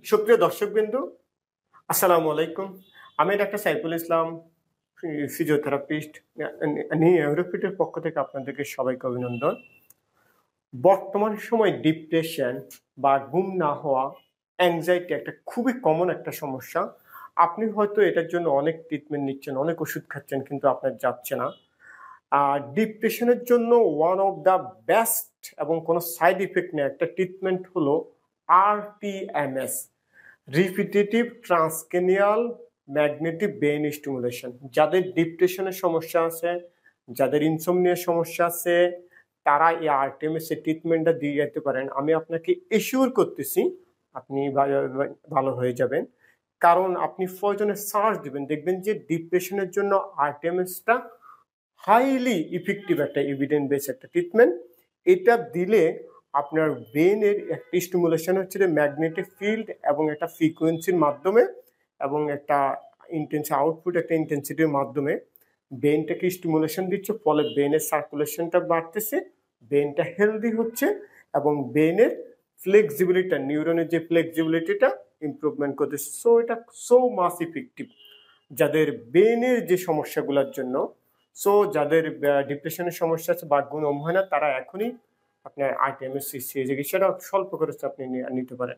সুপ্রিয় দর্শকবৃন্দু, আসসালামু আলাইকুম। আমি ডাক্তার সাইফুল ইসলাম, ফিজিওথেরাপিস্ট। নিউরোফিটের পক্ষ থেকে আপনাদেরকে সবাইকে অভিনন্দন। বর্তমান সময়ে ডিপ্রেশন বা ঘুম না হওয়া, অ্যাংজাইটি একটা খুবই কমন একটা সমস্যা। আপনি হয়তো এটার জন্য অনেক ট্রিটমেন্ট নিচ্ছেন, অনেক ওষুধ খাচ্ছেন, কিন্তু আপনার যাচ্ছে না। ডিপ্রেশনের জন্য ওয়ান অফ দ্য বেস্ট এবং কোনো সাইড ইফেক্ট নেই একটা ট্রিটমেন্ট হলো RTMS, repetitive transcranial magnetic brain stimulation. যাদের ডিপ্রেশনের সমস্যা আছে, যাদের ইনসোমনিয়ার সমস্যা আছে, তারা এই আরটিএমএস এর ট্রিটমেন্টটা দিয়ে যেতে পারেন। আমি আপনাকে এশিওর করতেছি আপনি ভালো হয়ে যাবেন। কারণ আপনি প্রয়োজনে সার্চ দিবেন, দেখবেন যে ডিপ্রেশনের জন্য আরটিএমএসটা হাইলি ইফেক্টিভ একটা এভিডেন্স বেস একটা ট্রিটমেন্ট। এটা দিলে আপনার ব্রেনের একটা স্টিমুলেশন হচ্ছে যে ম্যাগনেটিক ফিল্ড এবং একটা ফ্রিকোয়েন্সির মাধ্যমে এবং একটা আউটপুট একটা ইন্টেন্সিটির মাধ্যমে ব্রেনটাকে স্টিমুলেশন দিচ্ছে, ফলে ব্রেনের সার্কুলেশনটা বাড়তেছে, ব্রেনটা হেলদি হচ্ছে এবং ব্রেনের ফ্লেক্সিবিলিটি, নিউরনের যে ফ্লেক্সিবিলিটিটা ইমপ্রুভমেন্ট করতেছে। সো এটা সো মাস ইফেক্টিভ যাদের ব্রেনের যে সমস্যাগুলোর জন্য। সো যাদের ডিপ্রেশনের সমস্যা আছে বা ঘুম হয় না, তারা এখনই আপনার আরটিএমএস চিকিৎসাটা স্বল্প খরচে আপনি নিতে পারেন।